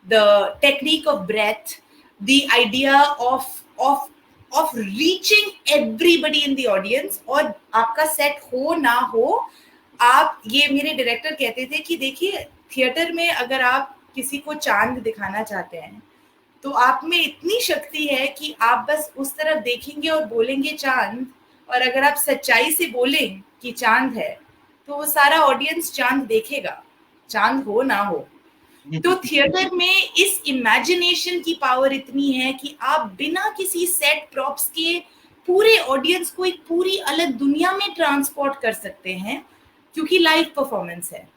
the technique of breath, the idea of reaching everybody in the audience, और आपका सेट हो ना हो, आप, ये मेरे डायरेक्टर कहते थे कि देखिए, थिएटर में अगर आप किसी को चांद दिखाना चाहते हैं तो आप में इतनी शक्ति है कि आप बस उस तरफ देखेंगे और बोलेंगे चांद, और अगर आप सच्चाई से बोलें कि चांद है तो वो सारा ऑडियंस चांद देखेगा, चांद हो ना हो. तो थिएटर में इस इमेजिनेशन की पावर इतनी है कि आप बिना किसी सेट प्रॉप्स के पूरे ऑडियंस को एक पूरी अलग दुनिया में ट्रांसपोर्ट कर सकते हैं, क्योंकि लाइव परफॉर्मेंस है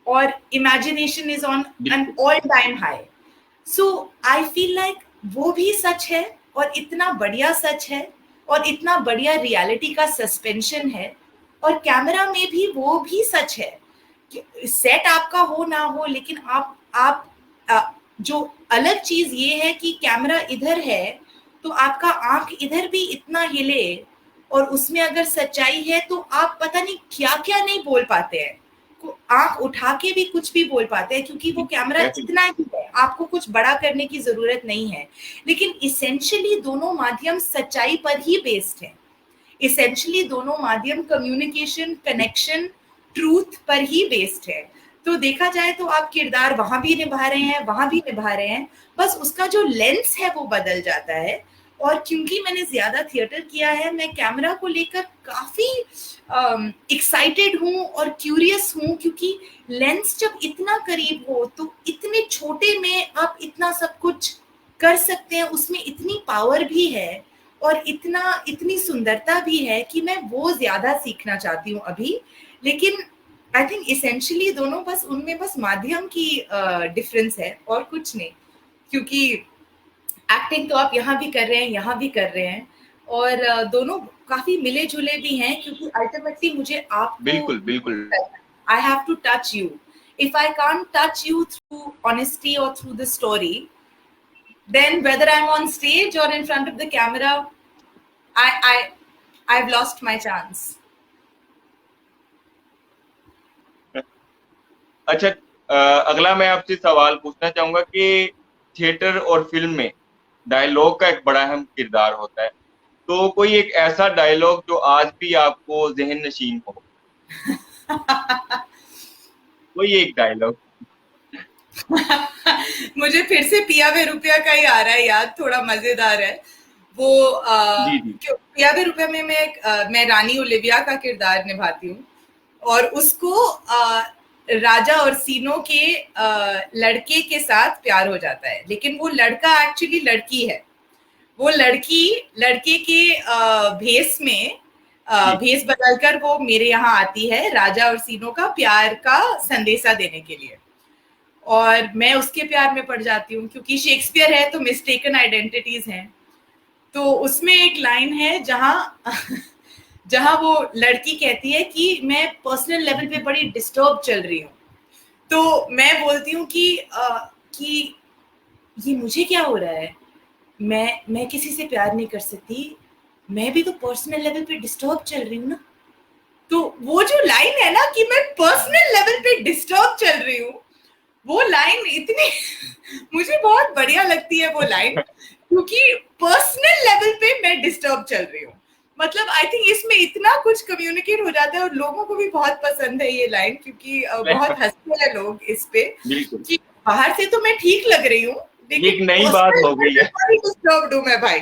और imagination is on an all time high. So I feel like वो भी सच है, और इतना बढ़िया सच है, और इतना बढ़िया रियलिटी का सस्पेंशन है, और कैमरा में भी वो भी सच है सेट आपका हो ना हो, लेकिन आप जो अलग चीज ये है कि कैमरा इधर है तो आपका आंख इधर भी इतना हिले, और उसमें अगर सच्चाई है तो आप पता नहीं क्या क्या नहीं बोल पाते हैं, आंख उठा के भी कुछ भी बोल पाते हैं, क्योंकि वो कैमरा इतना ही है, आपको कुछ बड़ा करने की जरूरत नहीं है। लेकिन इसेंशियली दोनों माध्यम सच्चाई पर ही बेस्ड है, इसेंशियली दोनों माध्यम कम्युनिकेशन, कनेक्शन, ट्रूथ पर ही बेस्ड है। तो देखा जाए तो आप किरदार वहां भी निभा रहे हैं, वहां भी निभा रहे हैं, बस उसका जो लेंस है वो बदल जाता है। और क्योंकि मैंने ज्यादा थिएटर किया है, मैं कैमरा को लेकर काफी एक्साइटेड हूँ और क्यूरियस हूँ, क्योंकि लेंस जब इतना करीब हो तो इतने छोटे में आप इतना सब कुछ कर सकते हैं, उसमें इतनी पावर भी है और इतनी सुंदरता भी है कि मैं वो ज्यादा सीखना चाहती हूँ अभी। लेकिन आई थिंक इसेंशियली दोनों बस उनमें बस माध्यम की डिफरेंस है और कुछ नहीं, क्योंकि एक्टिंग तो आप यहाँ भी कर रहे हैं, यहाँ भी कर रहे हैं, और दोनों काफी मिले जुले भी हैं, क्योंकि अल्टीमेटली मुझे आप बिल्कुल बिल्कुल I have to touch you. If I can't touch you through honesty और through the story, then whether I'm on stage or in front of the camera, I've lost my chance. अच्छा, अगला मैं आपसे सवाल पूछना चाहूंगा कि थिएटर और फिल्म में डायलॉग का एक बड़ा अहम किरदार होता है, तो कोई एक ऐसा डायलॉग जो आज भी आपको ज़हन नशीन हो? कोई एक डायलॉग। मुझे फिर से पिया वे रुपया का ही आ रहा है याद, थोड़ा मजेदार है वो। जी जी। पिया वे रुपया में मैं रानी ओलिविया का किरदार निभाती हूँ, और उसको राजा और सीनो के लड़के के साथ प्यार हो जाता है, लेकिन वो लड़का एक्चुअली लड़की है। वो लड़की लड़के के भेस में भेस बदलकर वो मेरे यहाँ आती है राजा और सीनो का प्यार का संदेशा देने के लिए, और मैं उसके प्यार में पड़ जाती हूँ, क्योंकि शेक्सपियर है तो मिस्टेकन आइडेंटिटीज हैं। तो उसमें एक लाइन है जहां वो लड़की कहती है कि मैं पर्सनल लेवल पे बड़ी डिस्टर्ब चल रही हूँ, तो मैं बोलती हूँ कि ये मुझे क्या हो रहा है, मैं किसी से प्यार नहीं कर सकती, मैं भी तो पर्सनल लेवल पे डिस्टर्ब चल रही हूँ ना। तो वो जो लाइन है ना कि मैं पर्सनल लेवल पे डिस्टर्ब चल रही हूँ, वो लाइन इतनी मुझे बहुत बढ़िया लगती है वो लाइन, क्योंकि पर्सनल लेवल पे मैं डिस्टर्ब चल रही हूँ। मतलब आई थिंक इसमें इतना कुछ कम्युनिकेट हो जाता है, और लोगों को भी बहुत पसंद है ये लाइन, क्योंकि बहुत हंसते हैं लोग इस पे कि बाहर से तो मैं ठीक लग रही हूँ, लेकिन एक नई बात हो गई है, डिस्टर्ब हूँ मैं भाई।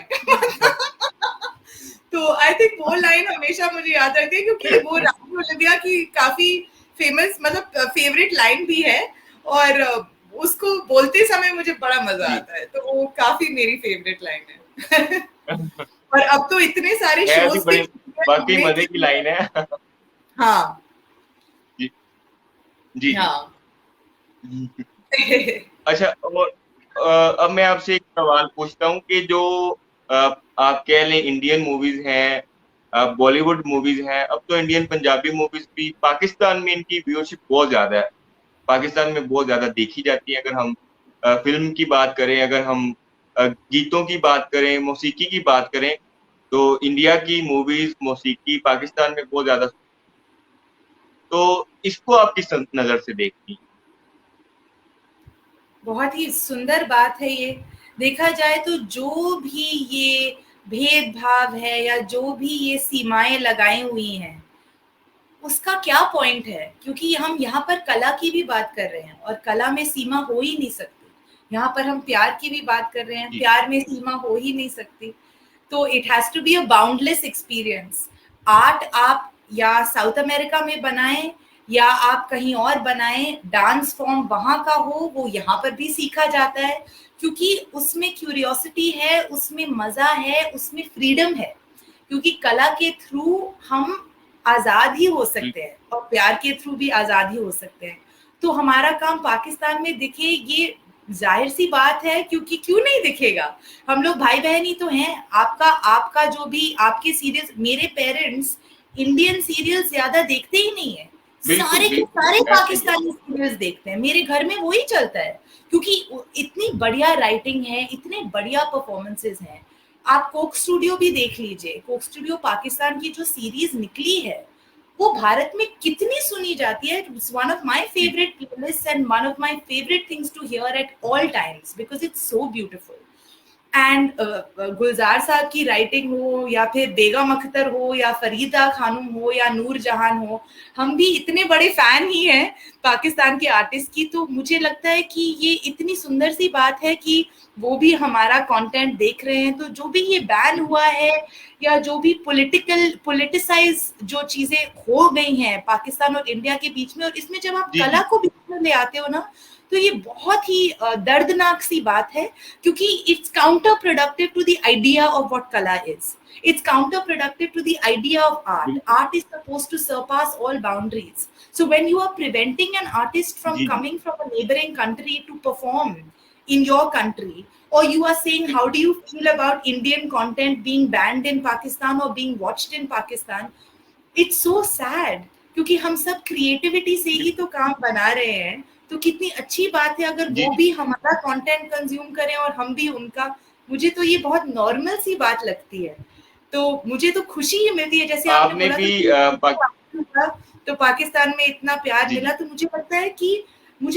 तो आई थिंक वो लाइन हमेशा मुझे याद रहती है, क्योंकि वो रानी ओलिविया की काफी फेमस मतलब फेवरेट लाइन भी है, और उसको बोलते समय मुझे बड़ा मजा आता है, तो वो काफी मेरी फेवरेट लाइन है। और अब तो इतने सारे शोज बाकी मजे की लाइन है। हाँ जी जी। हाँ। अच्छा, और अब मैं आपसे एक सवाल पूछता हूँ कि जो आप कह लें इंडियन मूवीज हैं, बॉलीवुड मूवीज हैं, अब तो इंडियन पंजाबी मूवीज भी पाकिस्तान में इनकी व्यूअरशिप बहुत ज्यादा है, पाकिस्तान में बहुत ज्यादा देखी जाती है। अगर हम फिल्म की बात करें, अगर हम गीतों की बात करें, मौसीकी की बात करें, तो इंडिया की मूवीज मौसीकी पाकिस्तान में बहुत ज्यादा, तो इसको आप किस नजर से देखती हैं? बहुत ही सुंदर बात है ये। देखा जाए तो जो भी ये भेदभाव है या जो भी ये सीमाएं लगाई हुई हैं, उसका क्या पॉइंट है, क्योंकि हम यहाँ पर कला की भी बात कर रहे हैं, और कला में सीमा हो ही नहीं सकती। यहाँ पर हम प्यार की भी बात कर रहे हैं, प्यार में सीमा हो ही नहीं सकती। तो it has to be a boundless experience. Art आप या साउथ अमेरिका में बनाएं या आप कहीं और बनाएं, डांस फॉर्म वहां का हो, वो यहाँ पर भी सीखा जाता है, क्योंकि उसमें क्यूरियोसिटी है, उसमें मजा है, उसमें फ्रीडम है। क्योंकि कला के थ्रू हम आजाद ही हो सकते हैं, और प्यार के थ्रू भी आजाद ही हो सकते हैं। तो हमारा काम पाकिस्तान में दिखे, ये जाहिर सी बात है, क्योंकि क्यों नहीं दिखेगा, हम लोग भाई बहन ही तो हैं। आपका जो भी आपके सीरियल्स, मेरे पेरेंट्स इंडियन सीरियल ज्यादा देखते ही नहीं है, बिल्कुल सारे के बिल्कुल सारे ऐसे ही है। पाकिस्तानी सीरियल्स देखते हैं, मेरे घर में वही चलता है, क्योंकि इतनी बढ़िया राइटिंग है, इतने बढ़िया परफॉर्मेंसेस हैं। आप कोक स्टूडियो भी देख लीजिए, कोक स्टूडियो पाकिस्तान की जो सीरीज निकली है वो भारत में कितनी सुनी जाती है। It's one of my favourite playlist and one of my favourite things to hear at all times because it's so beautiful. And Gulzar sahab की राइटिंग हो या फिर बेगम अख्तर हो या फरीदा खानम हो या नूर जहान हो, हम भी इतने बड़े फैन ही हैं पाकिस्तान के आर्टिस्ट की। तो मुझे लगता है कि ये इतनी सुंदर सी बात है कि वो भी हमारा कंटेंट देख रहे हैं। तो जो भी ये बैन हुआ है या जो भी पोलिटिसाइज जो चीजें हो गई हैं पाकिस्तान और इंडिया के बीच में, और इसमें जब आप जी, कला जी। को बीच में ले आते हो ना, तो ये बहुत ही दर्दनाक सी बात है, क्योंकि it's counterproductive to the idea of what कला is. It's counterproductive to the idea of art. बिल्कुल Art is supposed to surpass all boundaries. So when you are preventing an artist from जी, जी। coming from a neighboring country to perform in your country, or you are saying how do you feel about Indian content being banned in Pakistan or being watched in Pakistan, it's so sad. क्योंकि हम सब creativity से ही तो काम बना रहे हैं, तो कितनी अच्छी बात है अगर जी, वो जी। भी हमारा कंटेंट कंज्यूम करें और हम भी उनका। मुझे तो ये बहुत नॉर्मल सी बात लगती है, तो मुझे तो खुशी ही मिलती है। जैसे आपने आपने बोला भी था तो पाकिस्तान में इतना प्यार जी, मिला, तो मुझे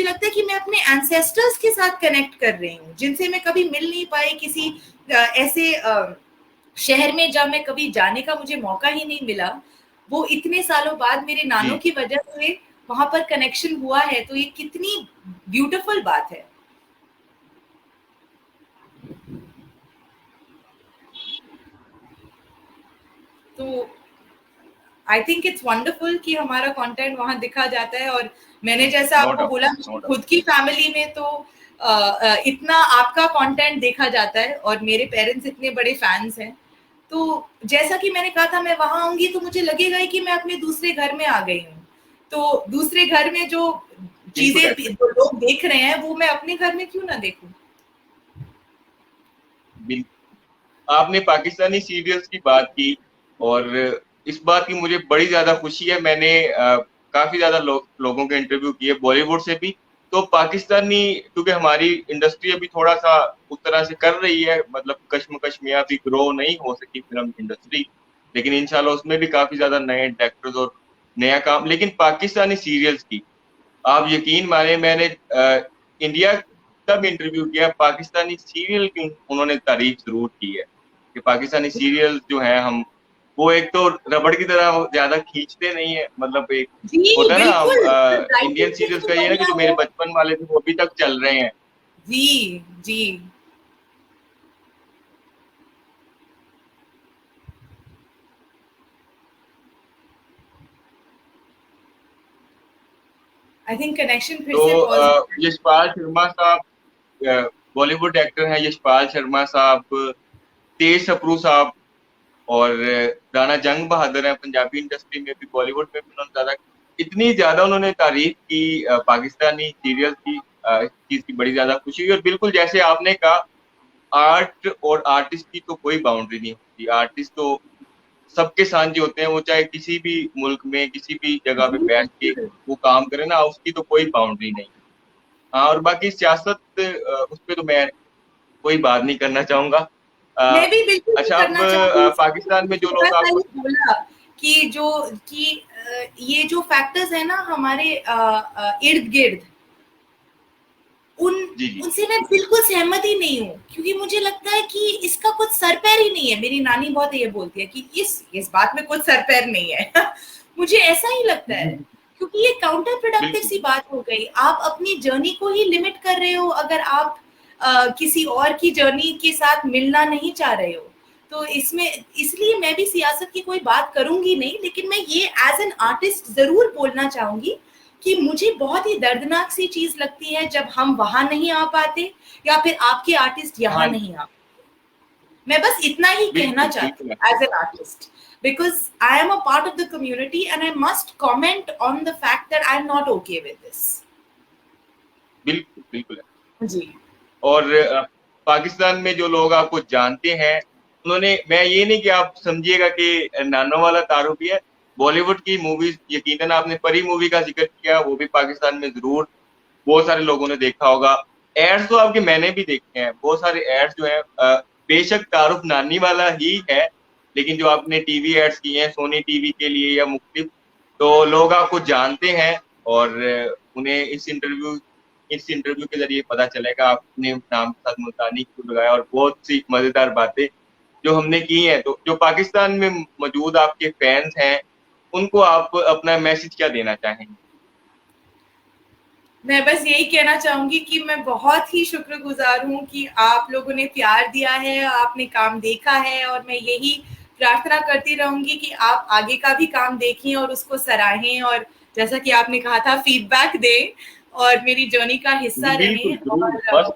लगता है कि मैं अपने एंसेस्टर्स के साथ कनेक्ट कर रही हूँ, जिनसे मैं कभी मिल नहीं पाई किसी ऐसे शहर में जब मैं कभी जाने का मुझे मौका ही नहीं मिला। वो इतने सालों बाद मेरे नानों जी। की वजह से वहां पर कनेक्शन हुआ है, तो ये कितनी ब्यूटीफुल बात है। तो आई थिंक इट्स वंडरफुल कि हमारा कंटेंट वहां दिखा जाता है। और मैंने जैसा नो आपको डाउट, बोला, नो डाउट। खुद की फैमिली में तो इतना आपका कंटेंट देखा जाता है और मेरे पेरेंट्स इतने बड़े फैंस हैं। तो जैसा कि मैंने कहा था, मैं वहां आऊंगी तो मुझे लगेगा ही कि मैं अपने दूसरे घर में आ गई हूँ। तो दूसरे घर में जो बिल्कुल चीजें ऐसे। जो लोग देख रहे हैं वो मैं अपने घर में क्यों ना देखूं। बिल्कुल। आपने पाकिस्तानी सीरियल्स की बात की और इस बात की मुझे बड़ी ज्यादा खुशी है। मैंने काफी ज्यादा लोगों के इंटरव्यू किए बॉलीवुड से भी। तो पाकिस्तानी, क्योंकि हमारी इंडस्ट्री अभी थोड़ा सा उस तरह से कर रही है, मतलब कश्मकश में अभी ग्रो नहीं हो सकी फिल्म इंडस्ट्री, लेकिन इंशाल्लाह उसमें भी काफी ज्यादा नए डायरेक्टर्स और नया काम। लेकिन पाकिस्तानी सीरियल्स की आप यकीन माने, मैंने इंडिया तब इंटरव्यू किया, पाकिस्तानी सीरियल की उन्होंने तारीफ जरूर की है कि पाकिस्तानी सीरियल जो है, हम वो एक तो रबड़ की तरह ज्यादा खींचते नहीं है, मतलब एक जी होता है ना, हम बिल्कुल, इंडियन राइटिंग सीरियल्स कितनी का ये है ना कि बढ़िया जो मेरे है। बचपन वाले थे वो अभी तक चल रहे हैं। जी जी। आई थिंक कनेक्शन फिर से तो यशपाल शर्मा साहब बॉलीवुड एक्टर हैं, यशपाल शर्मा साहब, तेज सप्रू साहब और राणा जंग बहादुर हैं। पंजाबी इंडस्ट्री में भी बॉलीवुड में भी उन्होंने इतनी ज्यादा उन्होंने तारीफ की पाकिस्तानी सीरियल की, इस चीज की बड़ी ज्यादा खुशी हुई। और बिल्कुल जैसे आपने कहा, आर्ट और आर्टिस्ट की तो कोई बाउंड्री नहीं होती। आर्टिस्ट तो सबके साझे होते हैं, वो चाहे किसी भी मुल्क में किसी भी जगह पे बैठ के वो काम करे ना, उसकी तो कोई बाउंड्री नहीं। हाँ, और बाकी सियासत उस पर तो मैं कोई बात नहीं करना चाहूंगा। मैं भी बिल्कुल नहीं अच्छा, अब करना चाहूंगी। पाकिस्तान में जो लोग थोड़ा सा आपको ही बोला कि ये जो फैक्टर्स है ना हमारे इर्द गिर्द, जी जी उनसे मैं बिल्कुल सहमत ही नहीं हूँ, क्योंकि मुझे लगता है कि इसका कुछ सर पैर ही नहीं है। मेरी नानी बहुत ये बोलती है कि इस बात में कुछ सर पैर नहीं है। मुझे ऐसा ही लगता है, क्योंकि ये काउंटर प्रोडक्टिव बिल्कुल सी बात हो गई। आप अपनी जर्नी को ही लिमिट कर रहे हो अगर आप किसी और की जर्नी के साथ मिलना नहीं चाह रहे हो। तो इसलिए मैं भी सियासत की कोई बात करूंगी नहीं, लेकिन मैं ये एज एन आर्टिस्ट जरूर बोलना चाहूंगी कि मुझे बहुत ही दर्दनाक सी चीज लगती है जब हम वहां नहीं आ पाते या फिर आपके आर्टिस्ट यहाँ हाँ नहीं आ पाते। मैं बस इतना ही कहना चाहती हूँ as an artist, because I am a part of the community and I must comment on the fact that I'm not okay with this. बिल्कुल बिल्कुल है। जी। और पाकिस्तान में जो लोग आपको जानते हैं, उन्होंने, मैं ये नहीं कि आप समझिएगा कि नानो वाला तारुफ भी है, बॉलीवुड की मूवीज, यकीनन आपने परी मूवी का जिक्र किया, वो भी पाकिस्तान में जरूर बहुत सारे लोगों ने देखा होगा। एड्स तो आपके मैंने भी देखे हैं, बहुत सारे एड्स जो है बेशक तारुफ नानी वाला ही है, लेकिन जो आपने टीवी एड्स किए हैं सोनी टीवी के लिए या मुख्तलिफ, तो लोग आपको जानते हैं और उन्हें इस इंटरव्यू के जरिए पता चलेगा आपने नाम के साथ मुल्तानी क्यों लगाया, और बहुत सी मजेदार बातें जो हमने की हैं। तो जो पाकिस्तान में मौजूद आपके फैंस हैं, उनको आप अपना मैसेज क्या देना चाहेंगे? मैं बस यही कहना चाहूंगी कि मैं बहुत ही शुक्रगुजार हूँ कि आप लोगों ने प्यार दिया है, आपने काम देखा है, और मैं यही प्रार्थना करती रहूंगी कि आप आगे का भी काम देखें और उसको सराहें, और जैसा कि आपने कहा था फीडबैक दें और मेरी जर्नी का हिस्सा रहें। और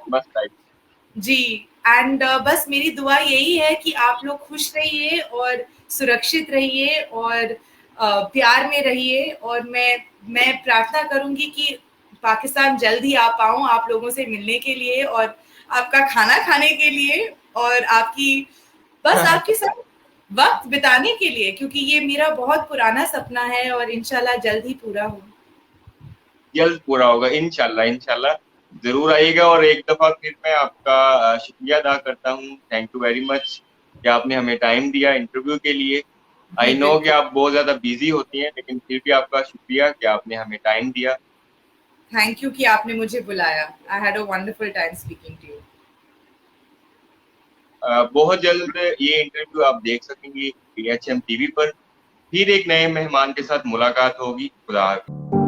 जी, एंड बस मेरी दुआ यही है कि आप लोग खुश रहिए और सुरक्षित रहिए और प्यार में रहिए, और मैं प्रार्थना करूंगी कि पाकिस्तान जल्द ही आ पाऊं आप लोगों से मिलने के लिए और आपका खाना खाने के लिए और आपके साथ वक्त बिताने के लिए, क्योंकि ये मेरा बहुत पुराना सपना है और इंशाल्लाह जल्द ही पूरा हो। जल्द पूरा होगा इंशाल्लाह, इंशाल्लाह जरूर आइएगा। और एक दफा फिर मैं आपका शुक्रिया अदा करता हूँ, थैंक यू वेरी मच कि आपने हमें टाइम दिया इंटरव्यू के लिए। आई नो कि आप बहुत ज्यादा बिजी होती हैं, लेकिन फिर भी आपका शुक्रिया कि आपने हमें टाइम दिया। थैंक यू कि आपने मुझे बुलाया। I had a wonderful time speaking to you. बहुत जल्द ये इंटरव्यू आप देख सकेंगे PHM TV पर। फिर एक नए मेहमान के साथ मुलाकात होगी। खुदा हाफिज़।